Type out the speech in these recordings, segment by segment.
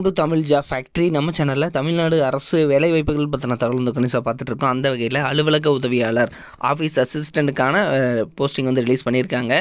Tamil job factory நம்ம சேனலில் தமிழ்நாடு அரசு வேலைவாய்ப்புகள் பற்றின தகவல் வந்து கணிசாக பார்த்துட்ருக்கோம். அந்த வகையில் அலுவலக உதவியாளர் ஆஃபீஸ் அசிஸ்டண்ட்டுக்கான போஸ்டிங் வந்து ரிலீஸ் பண்ணியிருக்காங்க.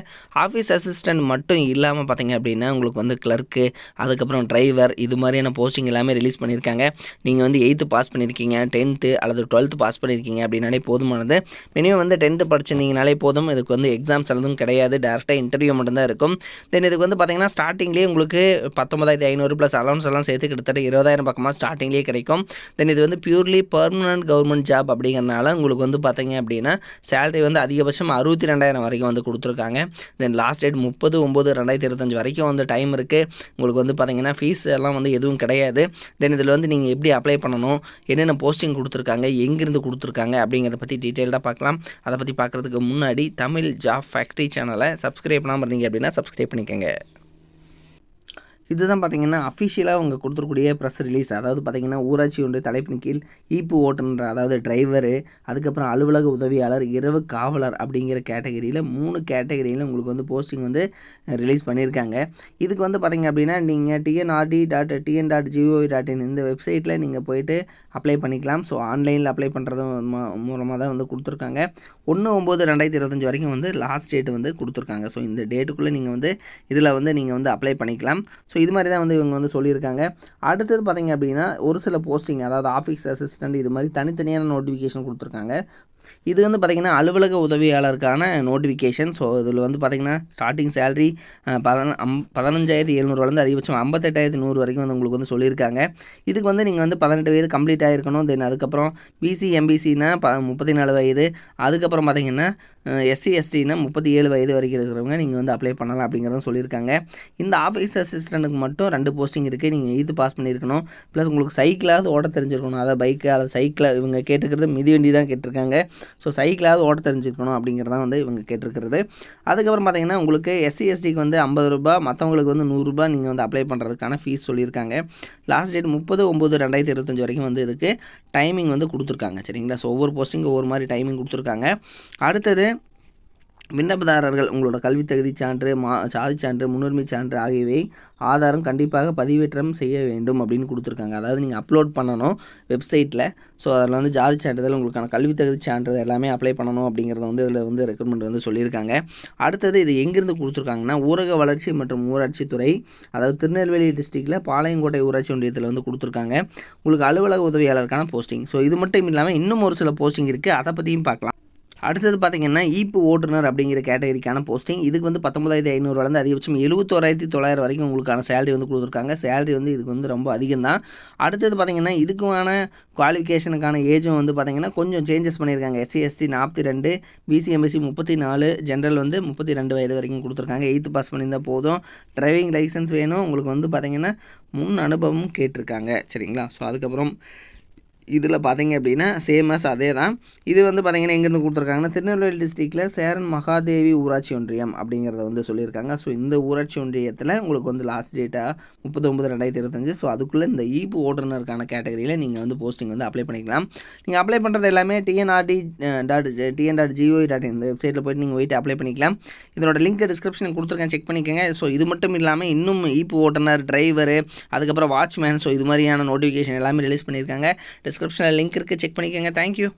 ஆஃபீஸ் அசிஸ்டண்ட் மட்டும் இல்லாமல் பார்த்தீங்க அப்படின்னா உங்களுக்கு வந்து கிளர்க்கு, அதுக்கப்புறம் டிரைவர், இது மாதிரியான போஸ்டிங் எல்லாமே ரிலீஸ் பண்ணியிருக்காங்க. நீங்கள் வந்து 8th பாஸ் பண்ணியிருக்கீங்க, 10th அல்லது 12th பாஸ் பண்ணியிருக்கீங்க அப்படின்னாலே போதுமானது. மினிமம் வந்து 10th படிச்சிருந்தீங்கனாலே போதும். இதுக்கு வந்து எக்ஸாம்ஸ் எதுவும் கிடையாது, டேரெக்டாக இன்டர்வியூ மட்டும்தான் இருக்கும். தென் இதுக்கு வந்து பார்த்தீங்கன்னா ஸ்டார்டிங்லேயே உங்களுக்கு 19,500 ப்ளஸ் அலவன்ஸ் எல்லாம் சேர்த்து கிட்டத்தட்ட 20,000 பக்கமாக ஸ்டார்டிங்லேயே கிடைக்கும். தென் இது வந்து பியூர்லி பெர்மனன்ட் கவர்மெண்ட் ஜாப் அப்படிங்கிறனால உங்களுக்கு வந்து பார்த்தீங்க அப்படின்னா சேலரி வந்து அதிகபட்சம் 62,000 வரைக்கும் வந்து கொடுத்துருக்காங்க. தென் லாஸ்ட் டேட் 30/9/2025 வரைக்கும் வந்து டைம் இருக்குது. உங்களுக்கு வந்து பார்த்தீங்கன்னா ஃபீஸ் எல்லாம் வந்து எதுவும் கிடையாது. தென் இதில் வந்து நீங்கள் எப்படி அப்ளை பண்ணணும், என்னென்ன போஸ்டிங் கொடுத்துருக்காங்க, எங்கேருந்து கொடுத்துருக்காங்க அப்படிங்கிறத பற்றி டீட்டெயில்டாக பார்க்கலாம். அதை பற்றி பார்க்குறதுக்கு முன்னாடி தமிழ் ஜாப் ஃபேக்ட்ரி சேனலை சப்ஸ்கிரைப் பண்ணாமல் இருந்தீங்க அப்படின்னா சப்ஸ்கிரைப் பண்ணிக்கோங்க. இதுதான் பார்த்தீங்கன்னா அஃபிஷியலாக அவங்க கொடுத்துருக்கூடிய ப்ரெஸ் ரிலீஸ். அதாவது பார்த்தீங்கன்னா ஊராட்சி ஒன்றிய தலைப்பின் கீழ் ஈப்பு ஓட்டுநர், அதாவது டிரைவரு, அதுக்கப்புறம் அலுவலக உதவியாளர், இரவு காவலர் அப்படிங்கிற கேட்டகரியில் 3 கேட்டகரியில் உங்களுக்கு வந்து போஸ்டிங் வந்து ரிலீஸ் பண்ணியிருக்காங்க. இதுக்கு வந்து பார்த்தீங்க அப்படின்னா நீங்கள் tnrd.tn.gov.in இந்த வெப்சைட்டில் நீங்கள் போய்ட்டு அப்ளை பண்ணிக்கலாம். ஸோ ஆன்லைனில் அப்ளை பண்ணுறது மூலமாக தான் வந்து கொடுத்துருக்காங்க. 1/9/2025 வரைக்கும் வந்து லாஸ்ட் டேட் வந்து கொடுத்துருக்காங்க. ஸோ இந்த டேட்டுக்குள்ளே நீங்கள் வந்து இதில் வந்து நீங்கள் வந்து அப்ளை பண்ணிக்கலாம். ஸோ இது மாதிரி தான் வந்து இவங்க வந்து சொல்லியிருக்காங்க. அடுத்தது பார்த்திங்க அப்படின்னா ஒரு சில போஸ்டிங், அதாவது ஆஃபீஸ் அசிஸ்டண்ட், இது மாதிரி தனித்தனியான நோட்டிஃபிகேஷன் கொடுத்துருக்காங்க. இது வந்து பார்த்திங்கன்னா அலுவலக உதவியாளருக்கான நோட்டிஃபிகேஷன். ஸோ இதில் வந்து பார்த்திங்கன்னா ஸ்டார்டிங் சேலரி 15,700 அதிகபட்சம் 58,100 வரைக்கும் வந்து உங்களுக்கு வந்து சொல்லியிருக்காங்க. இதுக்கு வந்து நீங்கள் வந்து 18 வயது கம்ப்ளீட் ஆகிருக்கணும். தென் அதுக்கப்புறம் பிசி எம்பிசினா 34 வயது, அதுக்கப்புறம் பார்த்திங்கன்னா எஸ்சி எஸ்டினா 37 வயது வரைக்கும் இருக்கிறவங்க நீங்கள் வந்து அப்ளை பண்ணலாம் அப்படிங்கிறதும் சொல்லியிருக்காங்க. இந்த ஆஃபீஸ் அசிஸ்டண்ட்டுக்கு மட்டும் 2 போஸ்டிங் இருக்குது. நீங்கள் 8th பாஸ் பண்ணியிருக்கணும், ப்ளஸ் உங்களுக்கு சைக்கிளாவது ஓட்ட தெரிஞ்சிருக்கணும். அதாவது பைக்கு அல்லது சைக்கிளை இவங்க கேட்டுக்கிறது மிதிவண்டி தான் கேட்டிருக்காங்க. ஸோ சைக்கிளாவது ஓட்ட தெரிஞ்சுக்கணும் அப்படிங்கிறதான் வந்து இவங்க கேட்டிருக்கிறது. அதுக்கப்புறம் பார்த்திங்கன்னா உங்களுக்கு எஸ்சி எஸ்டிக்கு வந்து 50 ரூபா, மற்றவங்களுக்கு வந்து 100 ரூபா நீங்கள் வந்து அப்ளை பண்ணுறதுக்கான ஃபீஸ் சொல்லியிருக்காங்க. லாஸ்ட் டேட் 30/9/2025 வரைக்கும் வந்து இதுக்கு டைமிங் வந்து கொடுத்துருக்காங்க. சரிங்களா? ஸோ ஒவ்வொரு போஸ்டிங்கும் ஒவ்வொரு மாதிரி டைமிங் கொடுத்துருக்காங்க. அடுத்தது விண்ணப்பதாரர்கள் உங்களோட கல்வி தகுதி சான்று, சாதி சான்று, முன்னுரிமை சான்று ஆகியவை ஆதாரம் கண்டிப்பாக பதிவேற்றம் செய்ய வேண்டும் அப்படின்னு கொடுத்துருக்காங்க. அதாவது நீங்கள் அப்லோட் பண்ணணும் வெப்சைட்டில். ஸோ அதில் வந்து ஜாதி சான்றிதழ், உங்களுக்கான கல்வி தகுதி சான்றிதழ் எல்லாமே அப்ளை பண்ணணும் அப்படிங்கிறத வந்து இதில் வந்து ரெக்கமெண்ட் வந்து சொல்லியிருக்காங்க. அடுத்தது இது எங்கேருந்து கொடுத்துருக்காங்கன்னா ஊரக வளர்ச்சி மற்றும் ஊராட்சித்துறை, அதாவது திருநெல்வேலி டிஸ்ட்ரிக்டில் பாளையங்கோட்டை ஊராட்சி ஒன்றியத்தில் வந்து கொடுத்துருக்காங்க. உங்களுக்கு அலுவலக உதவியாளருக்கான போஸ்டிங். ஸோ இது மட்டும் இல்லாமல் இன்னும் ஒரு சில போஸ்டிங் இருக்குது, அதை பற்றியும் பார்க்கலாம். அடுத்தது பார்த்திங்கன்னா ஈப்பு ஓட்டுநர் அப்படிங்கிற கேட்டகரிக்கான போஸ்டிங். இதுக்கு வந்து 19,500 அதிகபட்சம் 71,900 வரைக்கும் உங்களுக்கான சேலரி வந்து கொடுத்துருக்காங்க. சேலரி வந்து இதுக்கு வந்து ரொம்ப அதிகம் தான். அடுத்தது பார்த்திங்கன்னா இதுக்கான குவாலிஃபிகேஷனுக்கான ஏஜும் வந்து பார்த்திங்கன்னா கொஞ்சம் சேஞ்சஸ் பண்ணியிருக்காங்க. SC ST 42, BC MBC 34, general வந்து 32 வயது வரைக்கும் கொடுத்துருக்காங்க. 8th பாஸ் பண்ணியிருந்தால் போதும். டிரைவிங் லைசன்ஸ் வேணும். உங்களுக்கு வந்து பார்த்திங்கன்னா முன் அனுபவமும் கேட்டிருக்காங்க. சரிங்களா? ஸோ அதுக்கப்புறம் இதில் பார்த்திங்க அப்படின்னா சேமஸ் அதே தான். இது வந்து பார்த்திங்கன்னா எங்கேருந்து கொடுத்துருக்காங்கன்னா திருநெல்வேலி டிஸ்ட்ரிக்டில் சேரன் மகாதேவி ஊராட்சி ஒன்றியம் அப்படிங்கிறத வந்து சொல்லியிருக்காங்க. ஸோ இந்த ஊராட்சி ஒன்றியத்தில் உங்களுக்கு வந்து லாஸ்ட் டேட்டாக 30/9/2025. ஸோ அதுக்குள்ளே இந்த ஈப்பு ஓட்டுநருக்கான கேட்டகரியில் நீங்கள் வந்து போஸ்டிங் வந்து அப்ளை பண்ணிக்கலாம். நீங்கள் அப்ளை பண்ணுறது எல்லாமே tnrd.tn.gov.in இந்த வெப்சைட்டில் போய்ட்டு நீங்கள் போய்ட்டு அப்ளை பண்ணிக்கலாம். இதனோட லிங்க் டிஸ்கிரிப்ஷனில் கொடுத்துருக்கேன், செக் பண்ணிக்கோங்க. ஸோ இது மட்டும் இல்லாமல் இன்னும் ஈப்பு ஓட்டுநர், டிரைவரு, அதுக்கப்புறம் வாட்ச்மேன், ஸோ இது மாதிரியான நோட்டிஃபிகேஷன் எல்லாமே ரிலீஸ் பண்ணியிருக்காங்க. டிஸ்கிரிப்ஷனில் லிங்க் இருக்குது, செக் பண்ணிக்கோங்க. தேங்க்யூ.